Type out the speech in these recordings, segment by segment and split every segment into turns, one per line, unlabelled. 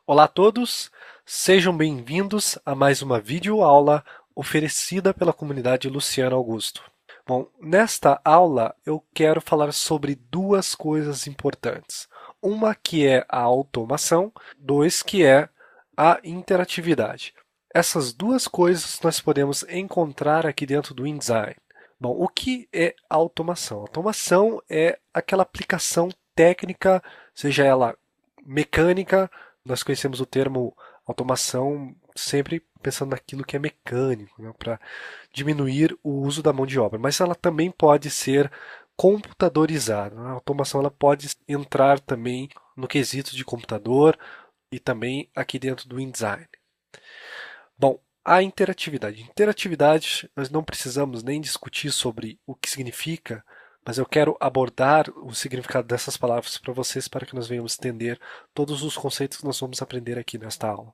Olá a todos, sejam bem-vindos a mais uma videoaula oferecida pela comunidade Luciano Augusto. Bom, nesta aula eu quero falar sobre duas coisas importantes. Uma que é a automação, dois que é a interatividade. Essas duas coisas nós podemos encontrar aqui dentro do InDesign. Bom, o que é automação? Automação é aquela aplicação técnica, seja ela mecânica. Nós conhecemos o termo automação sempre pensando naquilo que é mecânico, né, para diminuir o uso da mão de obra, mas ela também pode ser computadorizada. A automação ela pode entrar também no quesito de computador e também aqui dentro do InDesign. Bom, a interatividade. Interatividade, nós não precisamos nem discutir sobre o que significa, mas eu quero abordar o significado dessas palavras para vocês para que nós venhamos entender todos os conceitos que nós vamos aprender aqui nesta aula.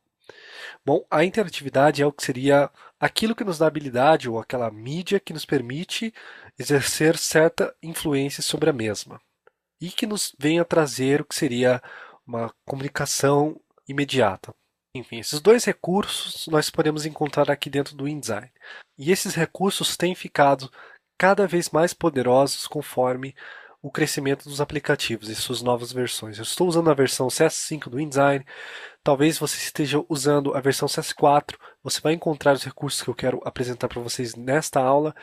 Bom, a interatividade é o que seria aquilo que nos dá habilidade ou aquela mídia que nos permite exercer certa influência sobre a mesma e que nos venha trazer o que seria uma comunicação imediata. Enfim, esses dois recursos nós podemos encontrar aqui dentro do InDesign. E esses recursos têm ficado cada vez mais poderosos conforme o crescimento dos aplicativos e suas novas versões. Eu estou usando a versão CS5 do InDesign, talvez você esteja usando a versão CS4, você vai encontrar os recursos que eu quero apresentar para vocês nesta aula,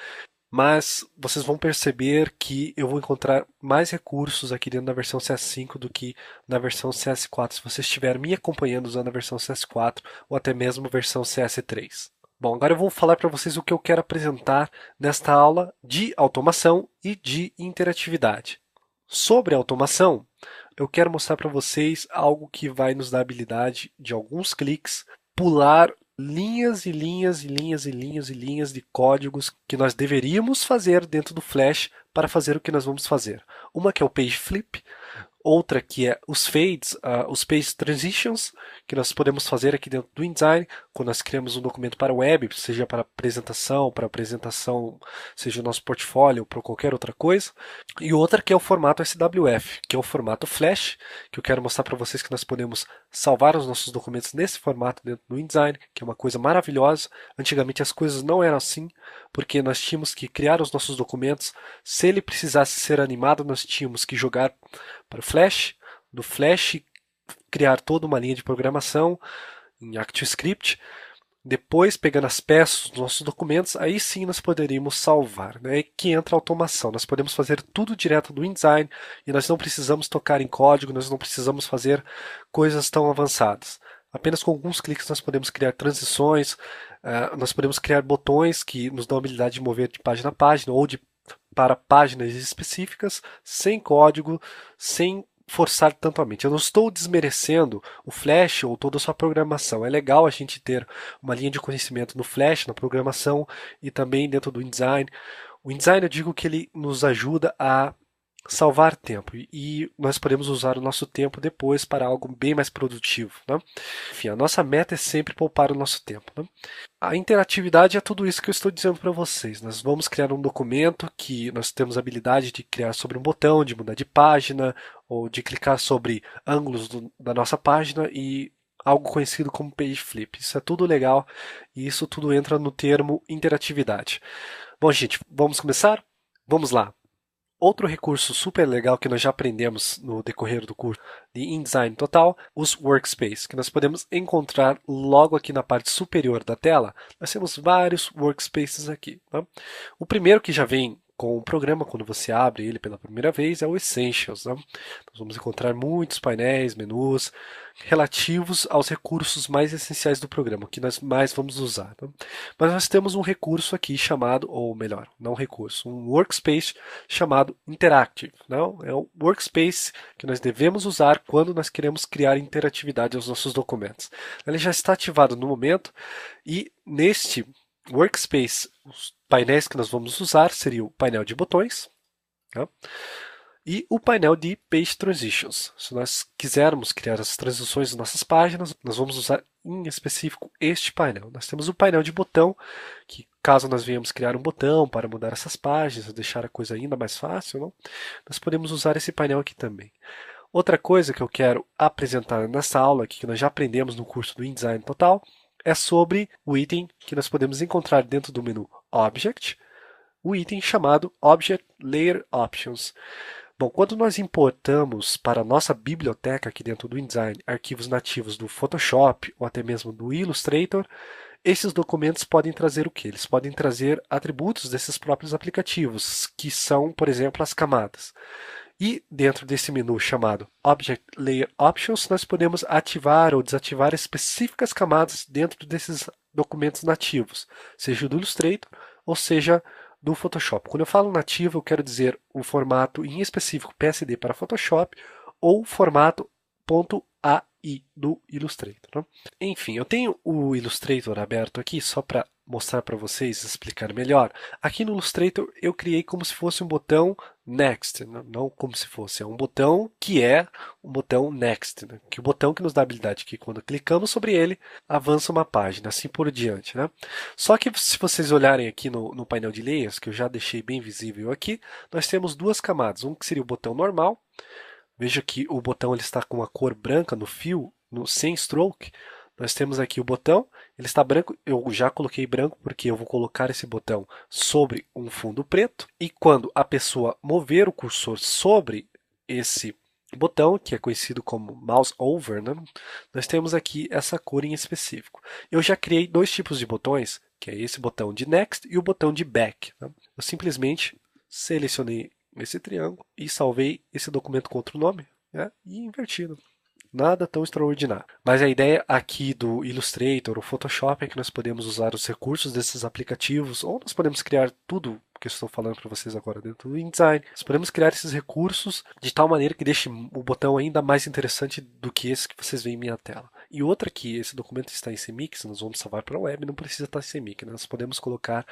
mas vocês vão perceber que eu vou encontrar mais recursos aqui dentro da versão CS5 do que na versão CS4, se você estiver me acompanhando usando a versão CS4 ou até mesmo a versão CS3. Bom, agora eu vou falar para vocês o que eu quero apresentar nesta aula de automação e de interatividade. Sobre automação, eu quero mostrar para vocês algo que vai nos dar a habilidade de alguns cliques pular linhas e linhas e linhas e linhas e linhas de códigos que nós deveríamos fazer dentro do Flash para fazer o que nós vamos fazer. Uma que é o page flip, outra que é os fades, os page transitions, que nós podemos fazer aqui dentro do InDesign, quando nós criamos um documento para web, seja para apresentação, seja o nosso portfólio ou para qualquer outra coisa. E outra que é o formato SWF, que é o formato Flash, que eu quero mostrar para vocês que nós podemos salvar os nossos documentos nesse formato dentro do InDesign, que é uma coisa maravilhosa. Antigamente as coisas não eram assim, porque nós tínhamos que criar os nossos documentos. Se ele precisasse ser animado, nós tínhamos que jogar para o Flash, do Flash criar toda uma linha de programação em ActiveScript, depois pegando as peças dos nossos documentos, aí sim nós poderíamos salvar, né? Que entra a automação. Nós podemos fazer tudo direto do InDesign e nós não precisamos tocar em código, nós não precisamos fazer coisas tão avançadas. Apenas com alguns cliques nós podemos criar transições, nós podemos criar botões que nos dão a habilidade de mover de página a página ou para páginas específicas, sem código, sem forçar tanto a mente. Eu não estou desmerecendo o Flash ou toda a sua programação. É legal a gente ter uma linha de conhecimento no Flash, na programação e também dentro do InDesign. O InDesign eu digo que ele nos ajuda a salvar tempo e nós podemos usar o nosso tempo depois para algo bem mais produtivo, né? Enfim, a nossa meta é sempre poupar o nosso tempo, né? A interatividade é tudo isso que eu estou dizendo para vocês. Nós vamos criar um documento que nós temos a habilidade de criar sobre um botão, de mudar de página ou de clicar sobre ângulos da nossa página e algo conhecido como page flip. Isso é tudo legal e isso tudo entra no termo interatividade. Bom, gente, vamos começar? Vamos lá. Outro recurso super legal que nós já aprendemos no decorrer do curso de InDesign Total, os Workspace, que nós podemos encontrar logo aqui na parte superior da tela. Nós temos vários Workspaces aqui. Tá? O primeiro que já vem com o programa, quando você abre ele pela primeira vez, é o Essentials. Né? Nós vamos encontrar muitos painéis, menus, relativos aos recursos mais essenciais do programa, que nós mais vamos usar. Tá? Mas nós temos um recurso aqui chamado, ou melhor, não recurso, um workspace chamado Interactive. Não? É um workspace que nós devemos usar quando nós queremos criar interatividade aos nossos documentos. Ele já está ativado no momento e neste workspace, os painéis que nós vamos usar seria o painel de botões, tá? E o painel de Page Transitions. Se nós quisermos criar as transições das nossas páginas, nós vamos usar em específico este painel. Nós temos o painel de botão, que caso nós venhamos criar um botão para mudar essas páginas, deixar a coisa ainda mais fácil, não? Nós podemos usar esse painel aqui também. Outra coisa que eu quero apresentar nessa aula aqui, que nós já aprendemos no curso do InDesign Total, é sobre o item que nós podemos encontrar dentro do menu Object, o item chamado Object Layer Options. Bom, quando nós importamos para a nossa biblioteca aqui dentro do InDesign arquivos nativos do Photoshop ou até mesmo do Illustrator, esses documentos podem trazer o que? Eles podem trazer atributos desses próprios aplicativos, que são, por exemplo, as camadas. E dentro desse menu chamado Object Layer Options, nós podemos ativar ou desativar específicas camadas dentro desses documentos nativos, seja do Illustrator ou seja do Photoshop. Quando eu falo nativo, eu quero dizer o formato em específico PSD para Photoshop ou formato .ai do Illustrator. Né? Enfim, eu tenho o Illustrator aberto aqui só para mostrar para vocês, explicar melhor. Aqui no Illustrator eu criei como se fosse um botão Next, não como se fosse, é um botão que é um botão Next, né? Que é o botão que nos dá a habilidade que quando clicamos sobre ele, avança uma página, assim por diante. Né? Só que se vocês olharem aqui no painel de layers, que eu já deixei bem visível aqui, nós temos duas camadas, um que seria o botão normal, veja que o botão ele está com a cor branca no fio, sem stroke. Nós temos aqui o botão, ele está branco, eu já coloquei branco porque eu vou colocar esse botão sobre um fundo preto. E quando a pessoa mover o cursor sobre esse botão, que é conhecido como mouse over, né? Nós temos aqui essa cor em específico. Eu já criei dois tipos de botões, que é esse botão de next e o botão de back. Né? Eu simplesmente selecionei esse triângulo e salvei esse documento com outro nome, né? E invertido. Nada tão extraordinário. Mas a ideia aqui do Illustrator ou Photoshop é que nós podemos usar os recursos desses aplicativos, ou nós podemos criar tudo que eu estou falando para vocês agora dentro do InDesign. Nós podemos criar esses recursos de tal maneira que deixe o botão ainda mais interessante do que esse que vocês veem em minha tela. E outra que esse documento está em CMYK, nós vamos salvar para a web, não precisa estar em CMYK, né? Nós podemos colocar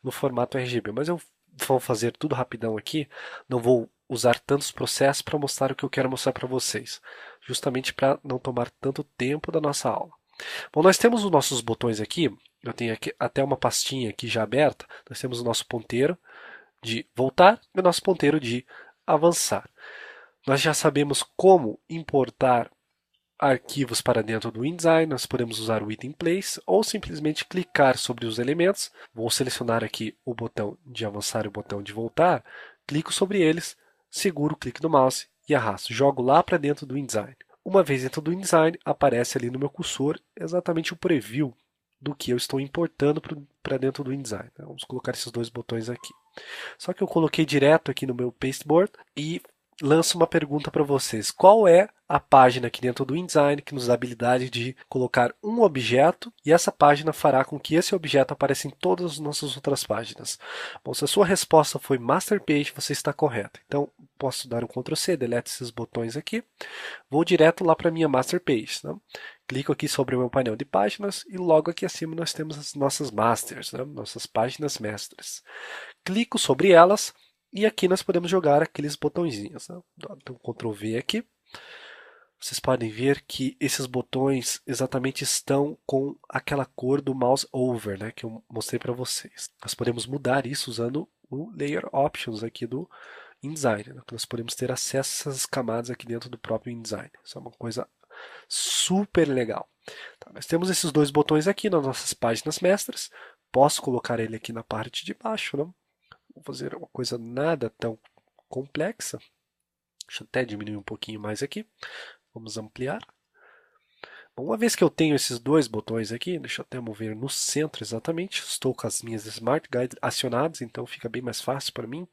no formato RGB, mas eu vou fazer tudo rapidão aqui, não vou usar tantos processos para mostrar o que eu quero mostrar para vocês, justamente para não tomar tanto tempo da nossa aula. Bom, nós temos os nossos botões aqui, eu tenho aqui até uma pastinha aqui já aberta, nós temos o nosso ponteiro de voltar e o nosso ponteiro de avançar. Nós já sabemos como importar arquivos para dentro do InDesign, nós podemos usar o item place ou simplesmente clicar sobre os elementos. Vou selecionar aqui o botão de avançar e o botão de voltar, clico sobre eles, seguro o clique do mouse e arrasto. Jogo lá para dentro do InDesign. Uma vez dentro do InDesign, aparece ali no meu cursor exatamente o preview do que eu estou importando para dentro do InDesign. Vamos colocar esses dois botões aqui. Só que eu coloquei direto aqui no meu pasteboard e lanço uma pergunta para vocês. Qual é a página aqui dentro do InDesign que nos dá a habilidade de colocar um objeto e essa página fará com que esse objeto apareça em todas as nossas outras páginas? Bom, se a sua resposta foi Master Page, você está correto. Então, posso dar um Ctrl C, delete esses botões aqui. Vou direto lá para a minha Master Page. Né? Clico aqui sobre o meu painel de páginas e logo aqui acima nós temos as nossas Masters, né? Nossas páginas mestras. Clico sobre elas e aqui nós podemos jogar aqueles botõezinhos. Né? Então, Ctrl V aqui. Vocês podem ver que esses botões exatamente estão com aquela cor do mouse over, né, que eu mostrei para vocês. Nós podemos mudar isso usando o Layer Options aqui do InDesign. Né? Nós podemos ter acesso a essas camadas aqui dentro do próprio InDesign. Isso é uma coisa super legal. Tá, nós temos esses dois botões aqui nas nossas páginas mestras. Posso colocar ele aqui na parte de baixo. Né? Vou fazer uma coisa nada tão complexa. Deixa eu até diminuir um pouquinho mais aqui. Vamos ampliar. Bom, uma vez que eu tenho esses dois botões aqui, deixa eu até mover no centro exatamente. Estou com as minhas Smart Guides acionadas, então fica bem mais fácil para mim.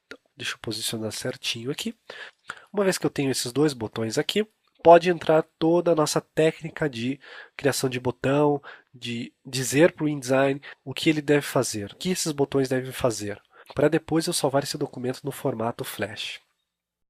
Então, deixa eu posicionar certinho aqui. Uma vez que eu tenho esses dois botões aqui, pode entrar toda a nossa técnica de criação de botão, de dizer para o InDesign o que ele deve fazer, o que esses botões devem fazer, para depois eu salvar esse documento no formato Flash.